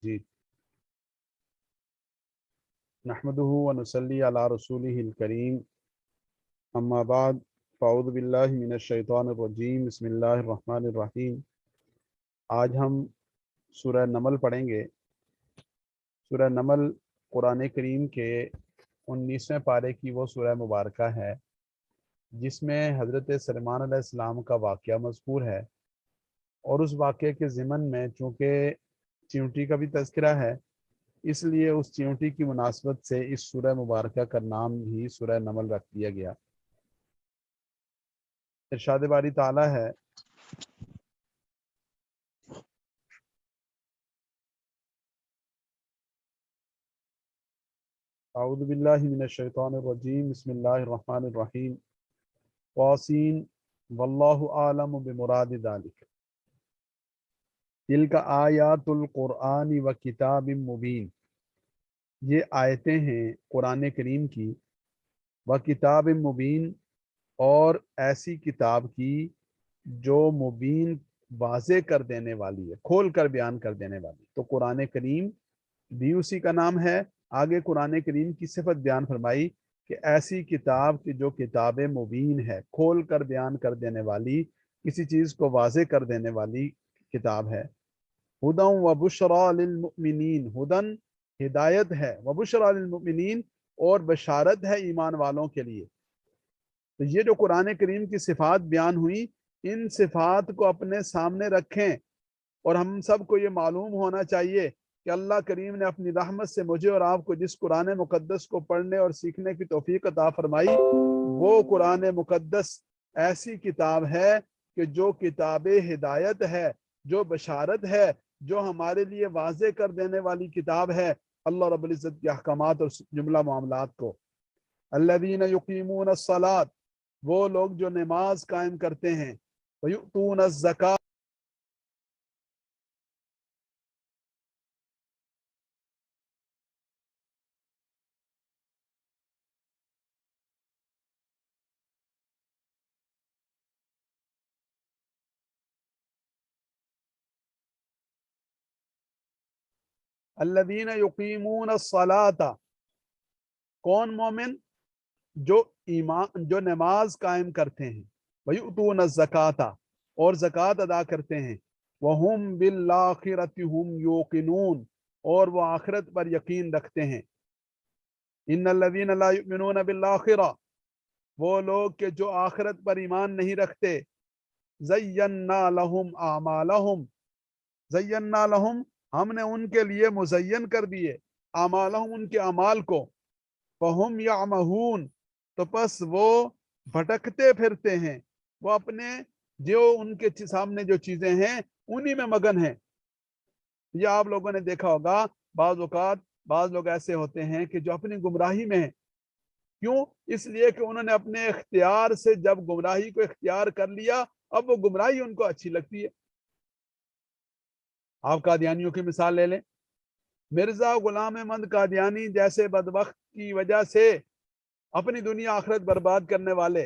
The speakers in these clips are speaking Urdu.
مجید نحمده و نصلی علی رسولہ الکریم اما بعد فاعوذ باللہ من الشیطان الرجیم بسم اللہ الرحمن الرحیم۔ آج ہم سورہ نمل پڑھیں گے۔ سورہ نمل قرآن کریم کے 19ویں پارے کی وہ سورہ مبارکہ ہے جس میں حضرت سلیمان علیہ السلام کا واقعہ مذکور ہے، اور اس واقعے کے ضمن میں چونکہ چیونٹی کا بھی تذکرہ ہے، اس لیے اس چیونٹی کی مناسبت سے اس سورہ مبارکہ کا نام ہی سورہ نمل رکھ دیا گیا۔ ارشاد باری تعالیٰ ہے اعوذ باللہ من الشیطان الرجیم بسم اللہ الرحمن الرحیم قاسین واللہ اعلم بمراد ذلک تلک آیات القرآن و کتاب مبین۔ یہ آیتیں ہیں قرآن کریم کی، و کتاب مبین، اور ایسی کتاب کی جو مبین واضح کر دینے والی ہے، کھول کر بیان کر دینے والی۔ تو قرآن کریم بھی اسی کا نام ہے۔ آگے قرآن کریم کی صفت بیان فرمائی کہ ایسی کتاب کی جو کتاب مبین ہے، کھول کر بیان کر دینے والی، کسی چیز کو واضح کر دینے والی کتاب ہے۔ ہدی و بشریٰ للمؤمنین، ہدن ہدایت ہے، و بشریٰ للمؤمنین، اور بشارت ہے ایمان والوں کے لیے۔ تو یہ جو قرآن کریم کی صفات بیان ہوئی، ان صفات کو اپنے سامنے رکھیں، اور ہم سب کو یہ معلوم ہونا چاہیے کہ اللہ کریم نے اپنی رحمت سے مجھے اور آپ کو جس قرآن مقدس کو پڑھنے اور سیکھنے کی توفیق عطا فرمائی، وہ قرآن مقدس ایسی کتاب ہے کہ جو کتاب ہدایت ہے، جو بشارت ہے، جو ہمارے لیے واضح کر دینے والی کتاب ہے اللہ رب العزت کے احکامات اور جملہ معاملات کو۔ الذین یقیمون الصلاۃ، وہ لوگ جو نماز قائم کرتے ہیں، ویؤتون الزکاۃ، الذین یقیمون الصلاۃ، کون مومن؟ جو نماز قائم کرتے ہیں، ویؤتون الزکاۃ، اور زکوٰۃ ادا کرتے ہیں، وہم بالآخرۃ ہم یوقنون، اور وہ آخرت پر یقین رکھتے ہیں۔ ان الذین لا یؤمنون بالآخرہ، وہ لوگ کہ جو آخرت پر ایمان نہیں رکھتے، زینا لہم اعمالہم، زینا لہم، ہم نے ان کے لیے مزین کر دیے، اعمالہم، ان کے اعمال کو، فہم یعمہون، تو پس وہ بھٹکتے پھرتے ہیں، وہ اپنے جو ان کے سامنے جو چیزیں ہیں انہی میں مگن ہیں۔ یہ آپ لوگوں نے دیکھا ہوگا، بعض اوقات بعض لوگ ایسے ہوتے ہیں کہ جو اپنی گمراہی میں ہیں۔ کیوں؟ اس لیے کہ انہوں نے اپنے اختیار سے جب گمراہی کو اختیار کر لیا، اب وہ گمراہی ان کو اچھی لگتی ہے۔ آپ قادیانیوں کی مثال لے لیں، مرزا غلام احمد قادیانی جیسے بدبخت کی وجہ سے اپنی دنیا آخرت برباد کرنے والے،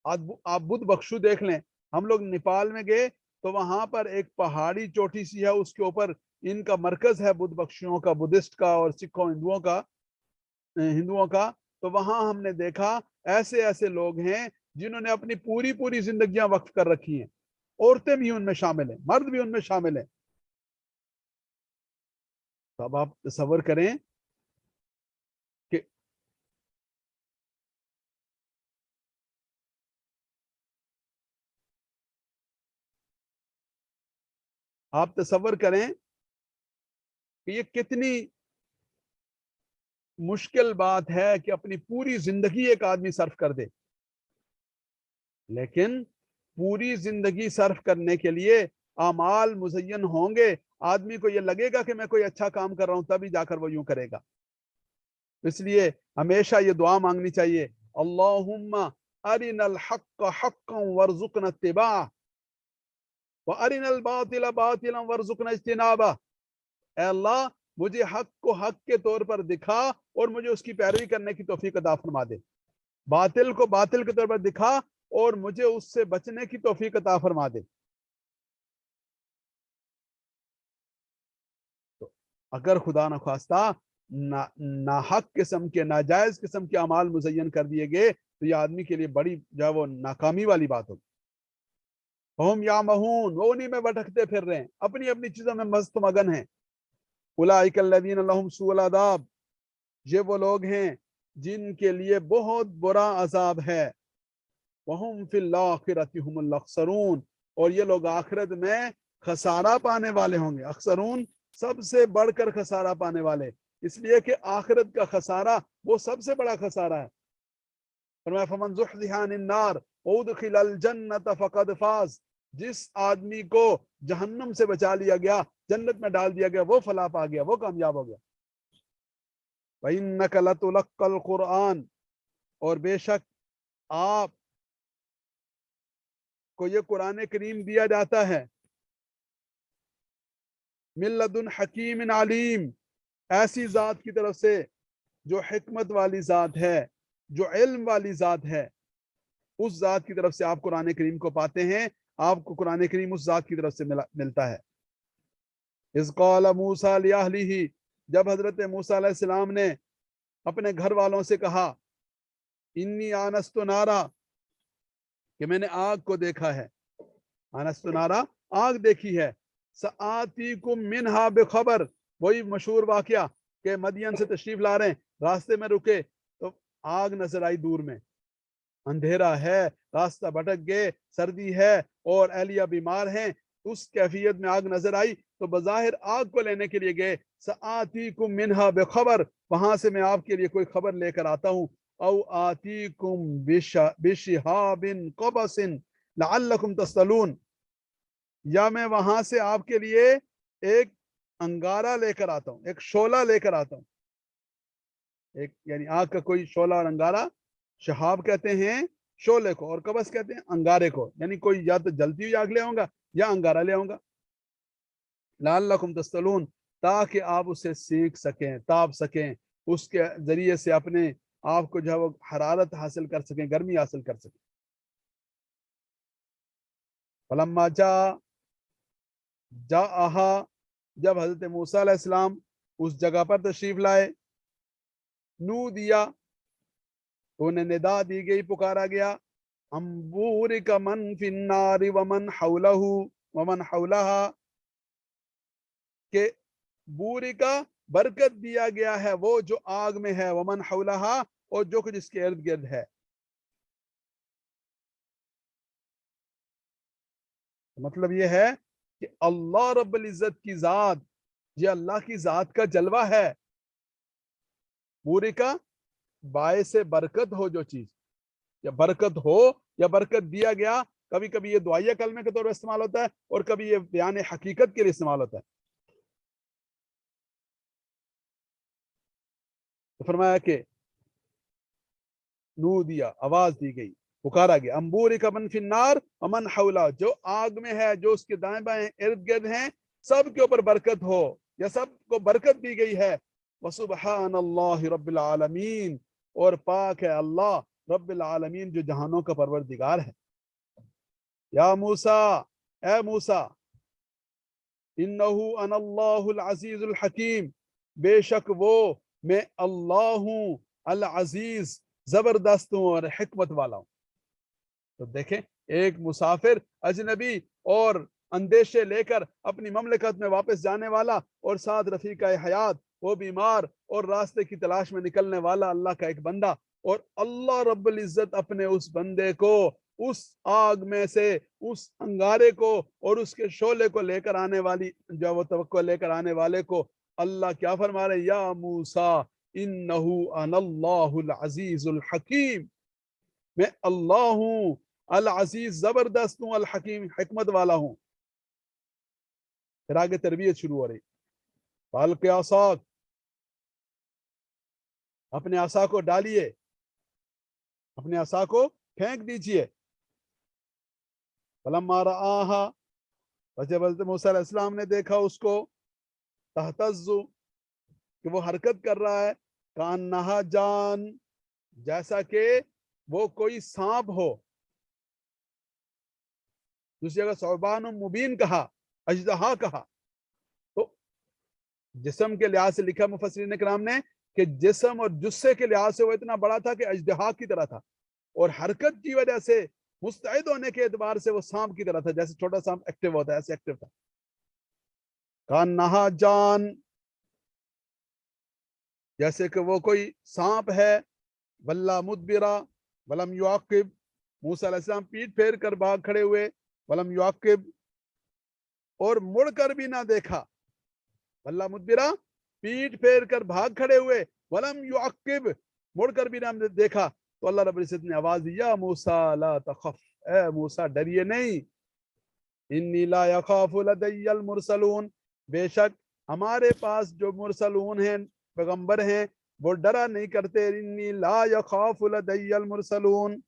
آپ بدھ بخشو دیکھ لیں۔ ہم لوگ نیپال میں گئے تو وہاں پر ایک پہاڑی چوٹی سی ہے، اس کے اوپر ان کا مرکز ہے، بدھ بخشیوں کا، بدھسٹ کا، اور سکھوں ہندوؤں کا۔ تو وہاں ہم نے دیکھا ایسے ایسے لوگ ہیں جنہوں نے اپنی پوری زندگیاں وقف کر رکھی ہیں، عورتیں بھی ان میں شامل ہیں، مرد بھی ان میں شامل ہیں۔ تو اب آپ تصور کریں کہ یہ کتنی مشکل بات ہے کہ اپنی پوری زندگی ایک آدمی صرف کر دے، لیکن پوری زندگی صرف کرنے کے لیے اعمال مزین ہوں گے، آدمی کو یہ لگے گا کہ میں کوئی اچھا کام کر رہا ہوں، تبھی جا کر وہ یوں کرے گا۔ اس لیے ہمیشہ یہ دعا مانگنی چاہیے، اللہم ارنا الحق حقا وارزقنا اتباعہ وارنا الباطل باطلا وارزقنا اجتنابہ۔ اے اللہ، مجھے حق کو حق کے طور پر دکھا اور مجھے اس کی پیروی کرنے کی توفیق عطا فرما دے، باطل کو باطل کے طور پر دکھا اور مجھے اس سے بچنے کی توفیق عطا فرما دے۔ اگر خدا نخواستہ ناحق قسم کے ناجائز قسم کے اعمال مزین کر دیے گئے تو یہ آدمی کے لیے بڑی جو ہے وہ ناکامی والی بات ہوگی. ہم یامہون، وہ انہی میں بھٹکتے پھر رہے ہیں، اپنی اپنی چیزوں میں مست مگن ہیں. اولئک الذین لہم سوء العذاب، یہ وہ لوگ ہیں جن کے لیے بہت برا عذاب ہے. وہم فی الآخرۃ هم الاخسرون، اور یہ لوگ آخرت میں خسارہ پانے والے ہوں گے. اخسرون سب سے بڑھ کر خسارہ پانے والے، اس لیے کہ آخرت کا خسارہ وہ سب سے بڑا خسارہ ہے. فرمایا فمن زحزح عن النار وادخل الجنۃ فقد فاز، جس آدمی کو جہنم سے بچا لیا گیا، جنت میں ڈال دیا گیا، وہ فلاح پا گیا، وہ کامیاب ہو گیا. وَإِنَّكَ لَتُلَقَّى الْقُرْآنَ، اور بے شک آپ کو یہ قرآن کریم دیا جاتا ہے مِن لَدُنْ حَکِیمٍ عَلِیم، ایسی ذات کی طرف سے جو حکمت والی ذات ہے، جو علم والی ذات ہے، اس ذات کی طرف سے آپ قرآن کریم کو پاتے ہیں. آپ کو قرآن کریم اس ذات کی طرف سے ملتا ہے. اذ قال موسیٰ لأہلہ، جب حضرت موسیٰ علیہ السلام نے اپنے گھر والوں سے کہا، انی آنست نارا، کہ میں نے آگ کو دیکھا ہے. آنست نارا، آگ دیکھی ہے. سآتیکم منہا بخبر، وہی مشہور واقعہ کہ مدین سے تشریف لا رہے ہیں، راستے میں رکے تو آگ نظر آئی دور میں. اندھیرا ہے، راستہ بھٹک گئے، سردی ہے اور اہلیہ بیمار ہیں. اس کیفیت میں آگ نظر آئی تو بظاہر آگ کو لینے کے لیے گئے. سآتیکم منہا بخبر، وہاں سے میں آپ کے لیے کوئی خبر لے کر آتا ہوں. او آتیکم بشہاب قبس لعلکم تصطلون، یا میں وہاں سے آپ کے لیے ایک انگارہ لے کر آتا ہوں، ایک شعلہ لے کر آتا ہوں. ایک یعنی آگ کا کوئی شعلہ اور انگارہ، شہاب کہتے ہیں شعلے کو اور قبس کہتے ہیں انگارے کو، یعنی کوئی یا تو جلتی ہوئی آگ لے آؤں گا یا انگارہ لے آؤں گا. لعلکم تصطلون، تاکہ آپ اسے سیکھ سکیں، تاپ سکیں، اس کے ذریعے سے اپنے آپ کو جو ہے وہ حرارت حاصل کر سکیں، گرمی حاصل کر سکیں. فلما جاءہا، جب حضرت موسیٰ علیہ السلام اس جگہ پر تشریف لائے، نو دیا، تو انہیں ندا دی گئی، پکارا گیا. بورک من فی النار ومن حولہا، کہ بوری کا برکت دیا گیا ہے وہ جو آگ میں ہے، ومن حولہا، اور جو کچھ اس کے ارد گرد ہے. مطلب یہ ہے کہ اللہ رب العزت کی ذات، یہ اللہ کی ذات کا جلوہ ہے. بوری کا باعث برکت ہو جو چیز، یا برکت ہو یا برکت دیا گیا، کبھی کبھی یہ دعائیہ کلمے کے طور پر استعمال ہوتا ہے اور کبھی یہ بیان حقیقت کے لیے استعمال ہوتا ہے. تو فرمایا کہ نو دیا، آواز دی گئی، پکارا گیا. انبورک من فی النار ومن حولہ، جو آگ میں ہے، جو اس کے دائیں بائیں ارد گرد ہیں، سب کے اوپر برکت ہو، یا سب کو برکت دی گئی ہے. وسبحان اللہ رب العالمین، اور پاک ہے اللہ رب العالمین جو جہانوں کا پروردگار ہے. یا موسیٰ، اے موسیٰ، انہو انا اللہ العزیز الحکیم، بے شک وہ میں اللہ ہوں العزیز، زبردست ہوں اور حکمت والا ہوں. تو دیکھیں، ایک مسافر اجنبی اور اندیشے لے کر اپنی مملکت میں واپس جانے والا، اور ساتھ رفیق حیات، وہ بیمار اور راستے کی تلاش میں نکلنے والا اللہ کا ایک بندہ، اور اللہ رب العزت اپنے اس بندے کو اس آگ میں سے، اس انگارے کو اور اس کے شعلے کو لے کر آنے والی، جو وہ توقع لے کر آنے والے کو اللہ کیا فرما رہے؟ یا موسیٰ انہو انا اللہ العزیز الحکیم، میں اللہ ہوں العزیز، زبردست ہوں، الحکیم، حکمت والا ہوں. پھر آگے تربیت شروع ہو رہی. فالق عصاک، اپنے عصا کو ڈالیے، اپنے عصا کو پھینک دیجئے. فلما رآہا، جب حضرت موسیٰ علیہ السلام نے دیکھا اس کو، تہتز، کہ وہ حرکت کر رہا ہے، کانہا جان، جیسا کہ وہ کوئی سانپ ہو. دوسری جگہ ثعبان مبین کہا، اژدہا کہا. تو جسم کے لحاظ سے لکھا مفسرین کرام نے کہ جسم اور جسے کے لحاظ سے وہ اتنا بڑا تھا کہ اژدہا کی طرح تھا، اور حرکت کی وجہ سے مستعد ہونے کے اعتبار سے وہ سانپ کی طرح تھا، جیسے چھوٹا سانپ ایکٹیو ہوتا ہے ایسے ایکٹیو تھا. کان نہا جان، جیسے کہ وہ کوئی سانپ ہے. ولا مدبرا ولم یعقب، موسیٰ علیہ السلام پیٹ پھیر کر بھاگ کھڑے ہوئے. ولم یعقب، اور مڑ کر بھی نہ دیکھا. ولا مدبرا، پیٹ پھیر کر بھاگ کھڑے ہوئے. ولم یعقب، مڑ کر بھی نہ دیکھا. تو اللہ رب العزت نے آواز دی، یا موسیٰ لا تخف، اے موسیٰ ڈریے نہیں. انی لا یخاف لدی المرسلون، بے شک ہمارے پاس جو مرسلون ہیں، پیغمبر ہیں، وہ ڈرا نہیں کرتے. انی لا یخاف لدی المرسلون،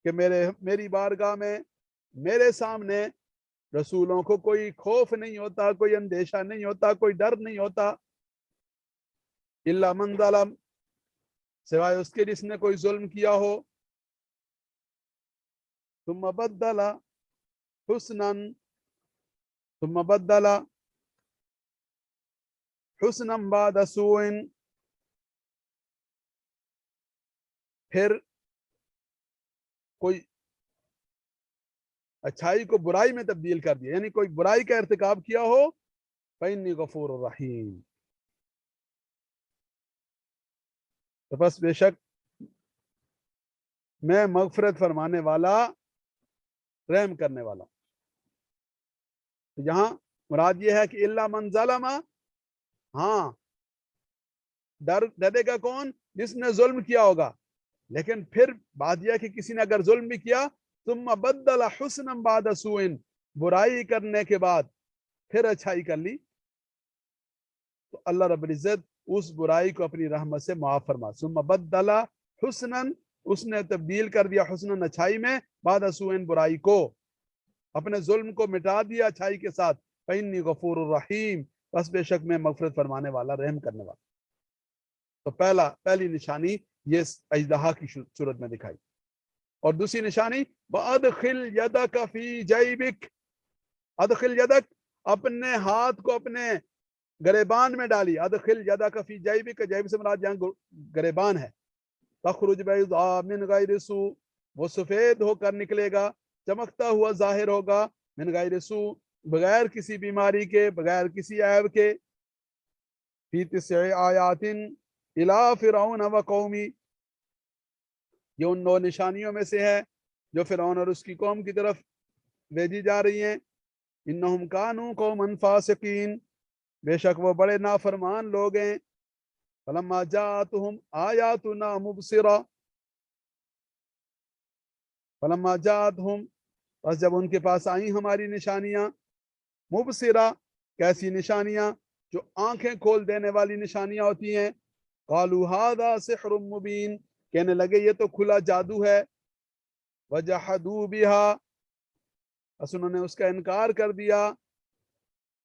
کہ میری بارگاہ میں، میرے سامنے رسولوں کو کوئی خوف نہیں ہوتا، کوئی اندیشہ نہیں ہوتا، کوئی ڈر نہیں ہوتا. الا من ظلم، سوائے اس کے جس نے کوئی ظلم کیا ہو. ثم بدل حسنا، ثم بدل حسنا بعد سوء، پھر کوئی اچھائی کو برائی میں تبدیل کر دیا، یعنی کوئی برائی کا ارتکاب کیا ہو. فإني غفور الرحیم، تو بس بے شک میں مغفرت فرمانے والا، رحم کرنے والا. تو یہاں مراد یہ ہے کہ الا من ظلم، ہاں ڈرے گا کون؟ جس نے ظلم کیا ہوگا. لیکن پھر بات یہ کہ کسی نے اگر ظلم بھی کیا، ثم بدل حسنا بعد سوء، برائی کرنے کے بعد پھر اچھائی کر لی، تو اللہ رب العزت اس برائی کو اپنی رحمت سے معاف فرما. ثم بدل حسنا، اس نے تبدیل کر دیا حسنا اچھائی میں، بعد سوء برائی کو، اپنے ظلم کو مٹا دیا اچھائی کے ساتھ. فإني غفور الرحیم، بس بے شک میں مغفرت فرمانے والا، رحم کرنے والا. تو پہلی نشانی یہ اژدہا کی صورت میں دکھائی. اور دوسری نشانی وَأَدْخِلْ يَدَكَ فِي جَيْبِكَ، ادخل یدک، اپنے ہاتھ کو اپنے گریبان میں ڈالی. ادخل یدک فی جیبک، جیب سے مراد یہاں گریبان ہے. تخرج بیضاء من غیر سوء، وہ سفید ہو کر نکلے گا، چمکتا ہوا ظاہر ہوگا. من غیر سوء، بغیر کسی بیماری کے، بغیر کسی عیب کے. فی 9 آیات الی فرعون و قومی، یہ ان 9 نشانیوں میں سے ہے جو فرعون اور اس کی قوم کی طرف بھیجی جا رہی ہیں. انہم کانوا قوما فاسقین، بے شک وہ بڑے نافرمان لوگ ہیں. فلما جاءتهم آیاتنا مبصرہ، فلما جاءتهم، بس جب ان کے پاس آئیں ہماری نشانیاں، مبصرہ، کیسی نشانیاں؟ جو آنکھیں کھول دینے والی نشانیاں ہوتی ہیں. قالوا ھذا سحر مبین، کہنے لگے یہ تو کھلا جادو ہے. وجحدوا بها، بس انہوں نے اس کا انکار کر دیا.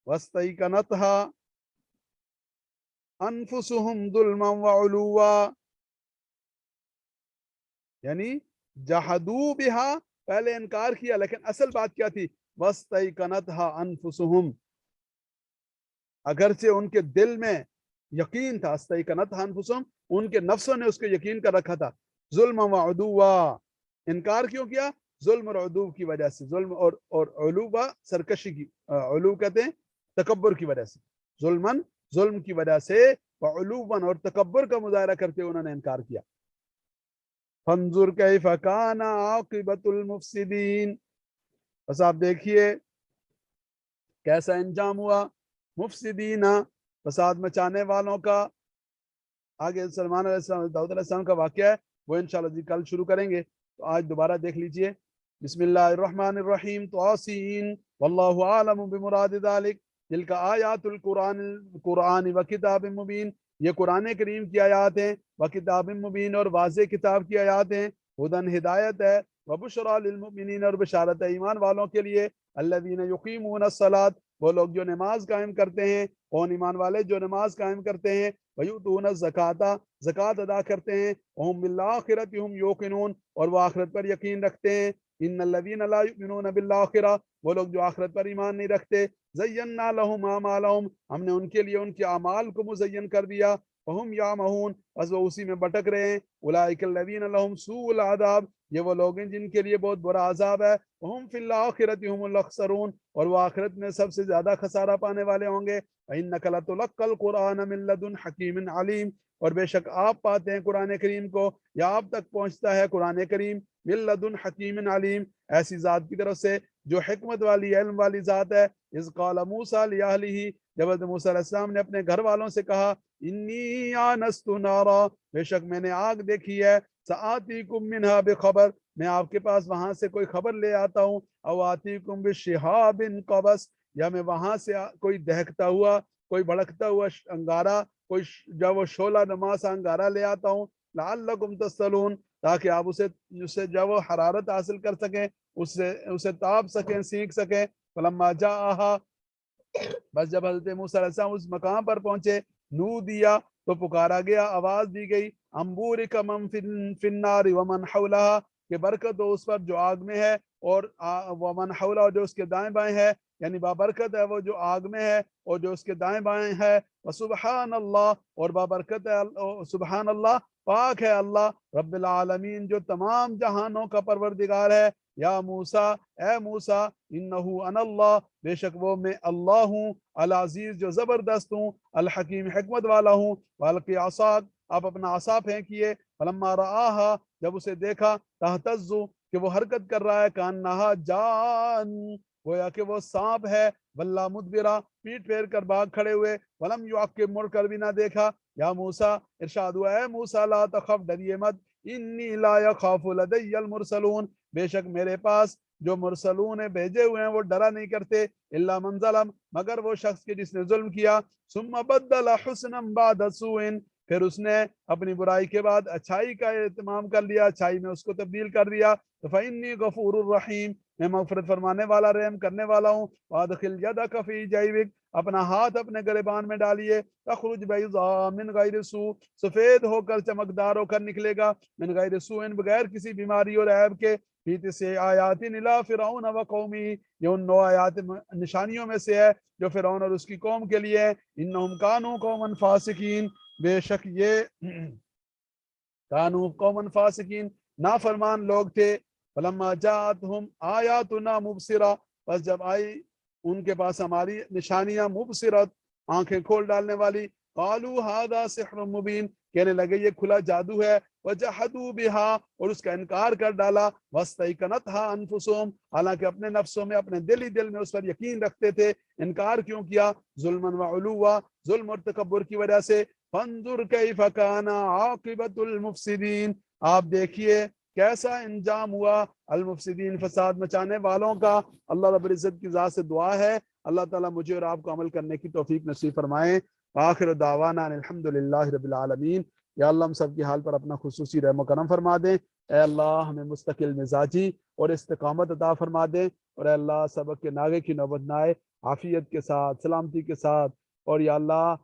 واستيقنتها انفسهم ظلما وعلوا، یعنی جحدوا بها، پہلے انکار کیا، لیکن اصل بات کیا تھی؟ واستيقنتها انفسهم، اگرچہ ان کے دل میں یقین تھا. استيقنتها انفسهم، ان کے نفسوں نے اس کو یقین کر رکھا تھا. ظلم وعدوا، انکار کیوں کیا؟ ظلم اور عدو کی وجہ سے. ظلم اور علوا سرکشی کی، علو کہتے ہیں تکبر کی وجہ سے. ظلم کی وجہ سے، وعلوا اور تکبر کا مظاہرہ کرتے انہوں نے انکار کیا. فانظر کیف کان عاقبۃ المفسدین، بس آپ دیکھیے کیسا انجام ہوا مفسدین، فساد مچانے والوں کا. آگے سلمان علیہ السلام، داؤد علیہ السلام کا واقعہ ہے، وہ انشاءاللہ جی کل شروع کریں گے. تو آج دوبارہ دیکھ لیجئے. بسم اللہ الرحمن الرحیم. طاسین واللہ عالم بمراد ذلک، تلک آیات القرآن و کتاب مبین، یہ قرآن کریم کی آیات ہیں، و کتاب مبین اور واضح کتاب کی آیات ہیں. ہدن ہدایت ہے، و بشریٰ للمؤمنین اور بشارت ہے ایمان والوں کے لیے. الذین یقیمون الصلاۃ، وہ لوگ جو نماز قائم کرتے ہیں. کون ایمان والے؟ جو نماز قائم کرتے ہیں. وَيُؤْتُونَ الزَّكَاةَ، زکوٰۃ ادا کرتے ہیں. وَهُمْ بِالْآخِرَةِ هُمْ يُوقِنُونَ، اور وہ آخرت پر یقین رکھتے ہیں. إِنَّ الَّذِينَ لَا يُؤْمِنُونَ بِالْآخِرَةِ، وہ لوگ جو آخرت پر ایمان نہیں رکھتے، زینا لہم اعمالہم، ہم نے ان کے لیے ان کے اعمال کو مزین کر دیا، وہم یعمہون، بس وہ اسی میں بھٹک رہے ہیں، اولئک الذین لہم سوء العذاب، یہ وہ لوگ ہیں جن کے لیے بہت برا عذاب ہے، وہم فی الآخرۃ هم الاخسرون، اور وہ آخرت میں سب سے زیادہ خسارہ پانے والے ہوں گے، وَإِنَّكَ لَتُلَقَّى الْقُرْآنَ مِن لَدُنْ حَكِيمٍ عَلِيمٍ، اور بے شک آپ پاتے ہیں قرآن کریم کو، یا آپ تک پہنچتا ہے قرآن کریم، من لدن حکیم علیم، ایسی ذات کی طرف سے جو حکمت والی علم والی ذات ہے، اذ قال موسیٰ لِأَهْلِهِ، جب حضرت موسیٰ علیہ السلام نے اپنے گھر والوں سے کہا، انی آنست نارا، بے شک میں نے آگ دیکھی ہے، سآتیکم منہا بخبر، میں آپ کے پاس وہاں سے کوئی خبر لے آتا ہوں، او آتیکم بشہاب قبس، یا میں وہاں سے کوئی دہکتا ہوا، کوئی بھڑکتا ہوا انگارہ، کوئی جب وہ شعلہ نما سا انگارہ لے آتا ہوں، لعلکم تصلون، تاکہ آپ اسے جب وہ حرارت حاصل کر سکیں، اسے تاپ سکیں، سینک سکیں، فلما جاءہا، بس جب حضرت موسیٰ علیہ السلام اس مقام پر پہنچے، نو دیا تو پکارا گیا، آواز دی گئی، انبورک من فی النار ومن حولہا، کہ برکت ہو اس پر جو آگ میں ہے، اور ومن حولہا، جو اس کے دائیں بائیں ہے، یعنی بابرکت ہے وہ جو آگ میں ہے اور جو اس کے دائیں بائیں ہے، وسبحان اللہ، اور بابرکت ہے سبحان اللہ، پاک ہے اللہ رب العالمین جو تمام جہانوں کا پروردگار ہے، یا موسیٰ، اے موسیٰ، انہو انا اللہ، بے شک وہ میں اللہ ہوں، العزیز جو زبردست ہوں، الحکیم حکمت والا ہوں، والقی عصاک، آپ اپنا عصا پھینکیے، فلما رآہا، جب اسے دیکھا، تہتز، کہ وہ حرکت کر رہا ہے، کانہا جان، گویا کہ وہ سانپ ہے، واللہ مدبرہ، پیٹ پھیر کر بھاگ کھڑے ہوئے، ولم یعقب، مڑ کر بھی نہ دیکھا، یا موسیٰ، ارشاد ہوا ہے موسیٰ، لا تخف، ڈریے مت، انی لا یخاف لدی المرسلون، بے شک میرے پاس جو مرسلون بھیجے ہوئے ہیں وہ ڈرا نہیں کرتے، الا من ظلم، مگر وہ شخص کے جس نے ظلم کیا، ثم بدل حسنا بعد سوء، پھر اس نے اپنی برائی کے بعد اچھائی کا اہتمام کر لیا، اچھائی میں اس کو تبدیل کر دیا، فإنی غفور الرحیم، میں مغفرت فرمانے والا، رحم کرنے والا ہوں، وادخل یدک فی جیبک، اپنا ہاتھ اپنے گریبان میں ڈالیے، تخرج بیضاء من غیر سوء، سفید ہو کر چمکدار ہو کر نکلے گا، من غیر سوء، بغیر کسی بیماری اور عیب کے، فی تسع آیات الی فرعون وقومہ، یہ ان 9 آیات نشانیوں میں سے ہے جو فرعون اور اس کی قوم کے لیے ہے، انہم کانوا قوما فاسقین، بے شک یہ کانوا قوما فاسقین، نافرمان لوگ تھے، فلما جاءتہم آیاتنا مبصرہ، بس جب آئی ان کے پاس ہماری نشانیاں، مبصرت، آنکھیں کھول ڈالنے والی، قالوا ھذا سحر مبین، کہنے لگے یہ کھلا جادو ہے، وجحدوا بہا، اور اس کا انکار کر ڈالا، واستیقنتھا انفسہم، حالانکہ اپنے نفسوں میں، اپنے دل ہی دل میں اس پر یقین رکھتے تھے، انکار کیوں کیا، ظلما وعلوا، ظلم اور تکبر کی وجہ سے، فانظر کیف کان عاقبۃ المفسدین، آپ دیکھیے کیسا انجام ہوا المفسدین، فساد مچانے والوں کا۔ اللہ رب العزت کی ذات سے دعا ہے اللہ تعالیٰ مجھے اور آپ کو عمل کرنے کی توفیق نصیب فرمائیں۔ آخر دعوانا الحمدللہ رب العالمین۔ یا اللہ ہم سب کی حال پر اپنا خصوصی رحم و کرم فرما دیں، اے اللہ ہمیں مستقل مزاجی اور استقامت عطا فرما دیں، اور اے اللہ سبق کے ناگے کی نوبت نہ آئے، عافیت کے ساتھ، سلامتی کے ساتھ، اور یا اللہ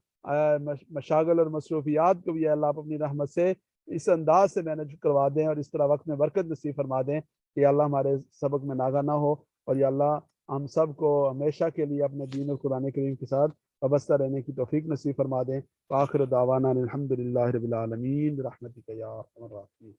مشاغل اور مصروفیات کو بھی اے اللہ آپ اپنی رحمت سے اس انداز سے مینج کروا دیں، اور اس طرح وقت میں برکت نصیب فرما دیں کہ یا اللہ ہمارے سبق میں ناغہ نہ ہو، اور یا اللہ ہم سب کو ہمیشہ کے لیے اپنے دین اور قرآن کریم کے ساتھ وابستہ رہنے کی توفیق نصیب فرما دیں۔ آخر دعوانا الحمدللہ رب العالمین برحمتک یا ارحم الراحمین۔